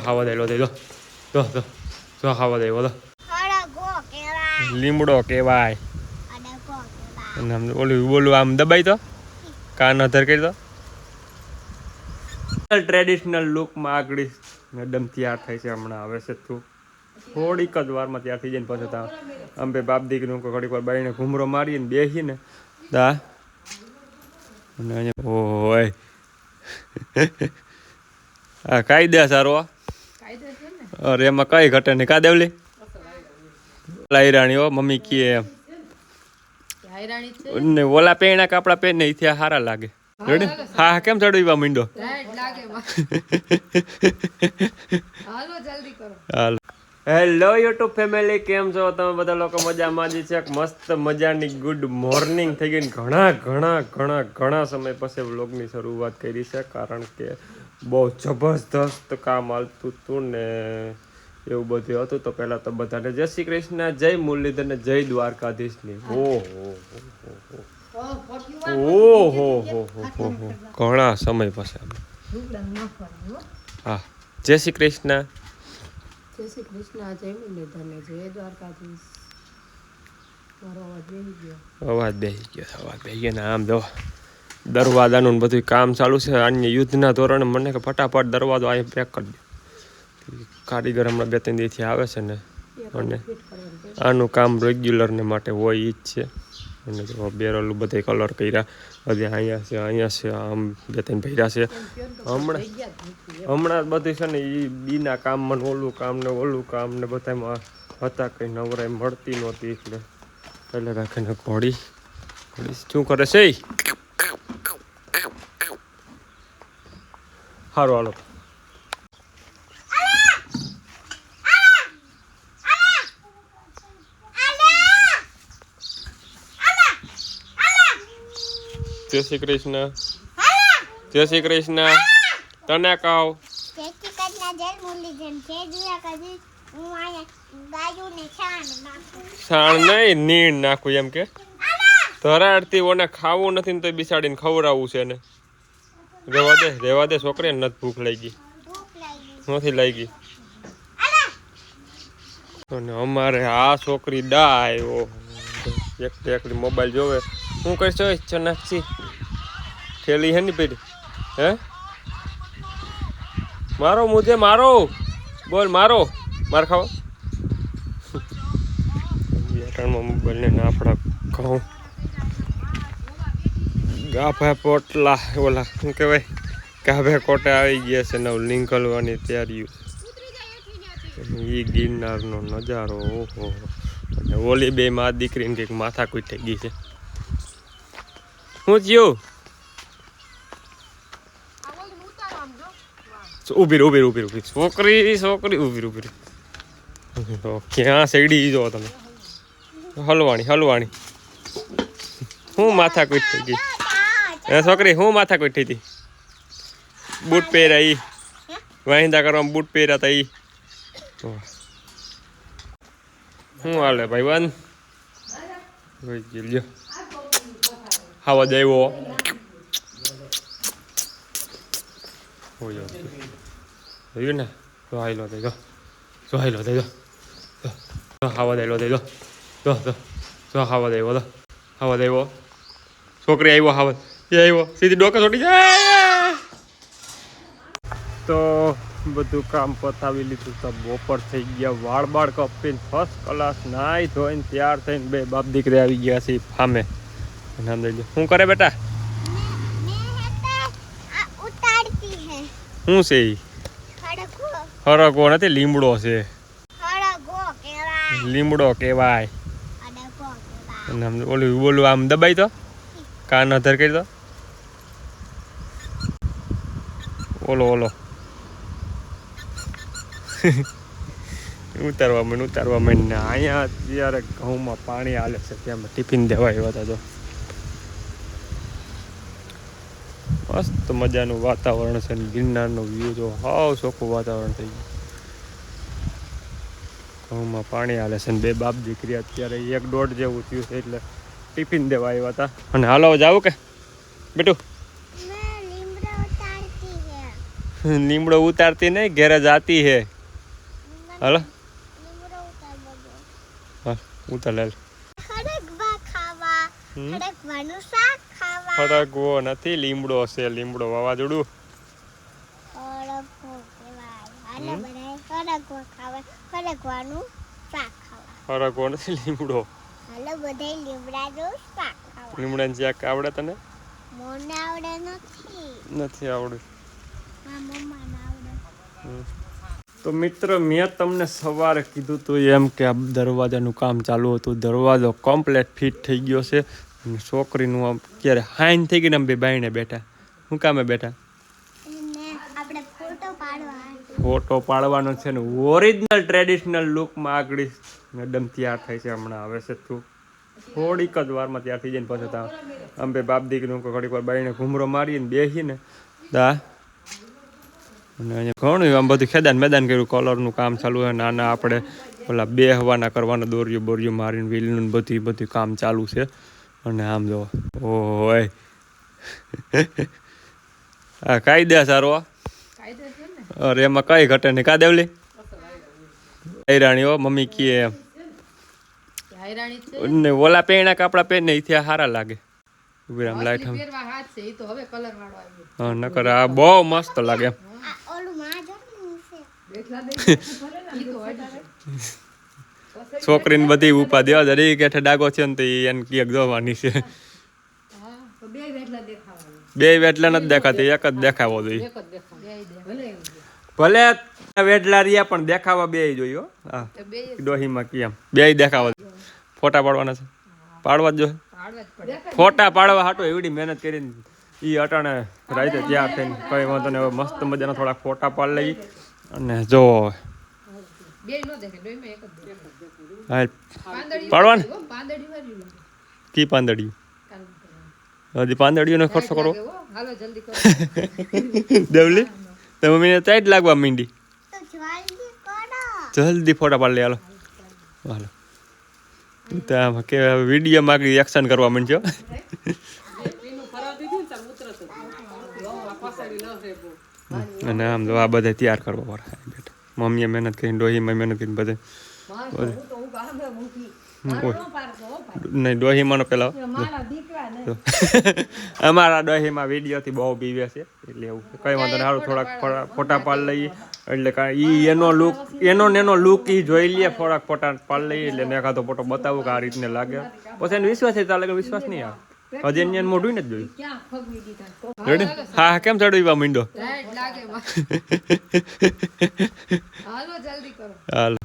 ખાવા દે લો દે જો ખાવા દે બોલો લીમડો કહેવાય અને ઓલું બોલું આમ દબાઈ તો કાન અધર કરી દો ટ્રેડિશનલ લુકમાં આગળ મેડમ તૈયાર થાય છે હમણાં આવે છે તું થોડીક જ વારમાં તૈયાર થઈ જાય ને પછી તા અંબે બાપ દીકરીનું ઘડીક વાર બાઈને ઘૂમરો મારીને બેસી ને દા અને અહીંયા ઓય હા કાયદા સારો અરે એમાં કઈ ઘટે નહીં કા દેવલી લાયરાણી હો મમ્મી કીએ એમ ને ઓલા પેણા કપડા પહેરીને ત્યાં સારા લાગે રેડી હા કેમ ચડવા માંડો હાલો હેલો યુટ્યુબ ફેમિલી કેમ છો તમે બધા લોકો મજામાં જ છે મસ્ત મજાની ગુડ મોર્નિંગ થઈ ગઈ ઘણા સમય પછી વ્લોગની શરૂઆત કરી છે કારણ કે બહુ જબરદસ્ત કામ હાલતું હતું ને એવું બધું હતું તો પહેલા તો બધાને જય શ્રી કૃષ્ણ જય મુરલીધર ને જય દ્વારકાધીશની ઓહો ઘણા સમય પછી હા જય શ્રી કૃષ્ણ જય શ્રી કૃષ્ણ જય મુરલીધર ને જય દ્વારકાધીશ મારો અવાજ બેસી ગયો ને આમ જો દરવાજાનું બધું કામ ચાલુ છે અન્ય યુદ્ધના ધોરણે મને કે ફટાફટ દરવાજો અહીં પેક કરી દો કારીગર હમણાં 2-3 દિવસથી આવે છે ને અને આનું કામ રેગ્યુલરને માટે હોય ઈ જ છે અને જો બેરલું બધે કલર કર્યા બધે અહીંયા છે આમ 2-3 ભર્યા છે હમણાં બધું છે ને એ બીના કામમાં ઓલું કામ ને બધામાં હતા કંઈ નવરાઈ મળતી નહોતી એટલે રાખીને ઘોડી શું કરે છે સારું હાલો જય શ્રી કૃષ્ણ જય શ્રી કૃષ્ણ તને કહું સાણ નહીં નીણ નાખું એમ કે ધરાડતી ઓને ખાવું નથી ને તો બિસાડીને ખવડાવવું છે ને રેવા દે છોકરીને નથી ભૂખ લાગી નથી લાગી અને અમારે આ છોકરી ડાય ઓ એકલી મોબાઈલ જોવે હું કરશો ચનાક્ષી થેલી હે ની પેલી હે મારો મુજે મારો બોલ મારો માર ખાઓ મોબાઈલ ને નાફડા કહું ગાભા પોટલા ઓલા શું કહેવાય ગાભે કોટે આવી ગયા છે નવ નીકળવાની તૈયારીઓ એ ગિરનારનો નજારો ઓહો અને ઓલી બે માં દીકરીને કંઈક માથા કૂટી ગઈ છે શું થયું ઉભી છોકરી ઉભી ક્યાં સૈડી જો તમે હલવાણી હું માથા કૂટ થઈ ગઈ છોકરી હું માથા કૂટ થઈ હતી બૂટ પહેર્યા ઈ વાહિંદા કરવામાં બૂટ પહેર્યા હતા ઈ શું હાલે ભાઈ વાન લ્યો ખાવા દેવો જોયું ને હાઈલો દે ખાવા દેલો દે ખાવા દેવો છોકરી આવ્યો સીધી ડોકા છોડી જાય તો બધું કામ પતાવી લીધું તો બપોર થઈ ગયા વાળ કપીને ફર્સ્ટ ક્લાસ નાઈ ધોઈને તૈયાર થઈને બે બાપ દીકરી આવી ગયા છે ફામે શું કરે બેટા શું છે હરગો નથી લીમડો છે લીમડો કહેવાય ઓલું બોલું આમ દબાઈ તો કાન અધર કરી દો ઓલો ઉતારવા માંડ ને અહીંયા અત્યારે ઘઉંમાં પાણી હાલે છે ત્યાં ટિફિન દેવા આવ્યા હતા જો મસ્ત મજાનું વાતાવરણ છે ને ગિરનારનો વ્યૂ જો હાવ ચોખ્ખું વાતાવરણ થઈ ગયું ઘઉંમાં પાણી હાલે છે ને બે બાપ દીકરી અત્યારે 1-1.5 જેવું થયું છે એટલે ટિફિન દેવા આવ્યા હતા અને હાલો જાવું કે બેટું લીમડો ઉતારતી નહીં, ઘેરે જાતી હે. હાલો હા ઉતાર લે. ફરકવો નથી, લીમડો છે, લીમડો વાવાઝોડું. ફરકવો નથી, લીમડો. લીમડાની શાક આવડે તને? નથી આવડે. તો મિત્ર, મેં તમને સવારે કીધું હતું એમ કે આ દરવાજાનું કામ ચાલુ હતું. દરવાજો કમ્પ્લીટ ફિટ થઈ ગયો છે. અને છોકરીનું આમ ક્યારે હાઈન થઈ ગઈ ને આમ બે બાઈને બેઠા. શું કામે બેઠા? ફોટો પાડવાનો છે ને ઓરિજિનલ ટ્રેડિશનલ લુકમાં આગળ મેડમ તૈયાર થાય છે. હમણાં આવે છે તું થોડીક જ વારમાં તૈયાર થઈ જાય ને પછી તા અંબે બાપ દીકરીનું ઘડીક વાર બાઈને ઘૂમરો મારીને બેસીને દા. અને અહીંયા ઘણું આમ બધું ખેદાન મેદાન કર્યું. કલરનું કામ ચાલુ છે. નાના આપણે ઓલા બે હવાના કરવાના દોર્યું બોર્યું મારીને વ્હીલનું બધું કામ ચાલુ છે. અને આમ જો ઓય હા કાયદે સારો. અરે એમાં કઈ ઘટે નહીં. કા દેવલી હૈરાણી હો મમ્મી કીએ એમ. ને ઓલા પેણા કપડા પહેરીને એથી સારા લાગે. વિરામ લાઈટ હા નકર આ બહુ મસ્ત લાગે એમ. છોકરીને બધી ઉપા દેવા જરી કે ડાગો છે ને તો એને ક્યાંક જોવાની છે. બે વેટલા નથી દેખાતી, એક જ દેખાવો જોઈએ. ભલે વેટલા રહ્યા પણ દેખાવા બે જોયો. હા ડોહીમાં કેમ બે દેખાવા. ફોટા પાડવાના છે, પાડવા જ જોઈએ. ફોટા પાડવા હાટો એવડી મહેનત કરીને એ અટાણે રાતે તૈયાર થઈને કઈ વાંધો ને મસ્ત મજાના થોડા ફોટા પાડી લઈ. અને જો પાડવાને કી પાંદડિયું હજી પાંદડીઓનો ખર્ચો કરો. દેવલી તો મમ્મીને ટાઈટ લાગવા માંડી. જલ્દી ફોટા પાડી લે. હાલો હાલો કે વિડીયો માંગી એક્શન કરવા માંડ્યો. અને આમ જો આ બધા તૈયાર કરવા પડે બેટા. મમ્મીએ મહેનત કરીને, ડોહીમાં મહેનત કરીને બધે નહીં ડોહીમાં પેલા અમારા ડોહીમાં વિડીયોથી બહુ બીવે છે એટલે એવું કઈ વાંધો નહીં. સારું થોડાક ફોટા પાડી લઈએ એટલે કાંઈ એનો લુક એ જોઈ લઈએ. થોડાક ફોટા પાડી લઈએ એટલે મેં એકાદો ફોટો બતાવું કે આ રીતને લાગે. પછી એને વિશ્વાસ છે ચાલે કે વિશ્વાસ નહીં આવે. હજી એને મોઢું ને જ જોયું. રેડી હા કેમ ચડવા માંડો. હાલો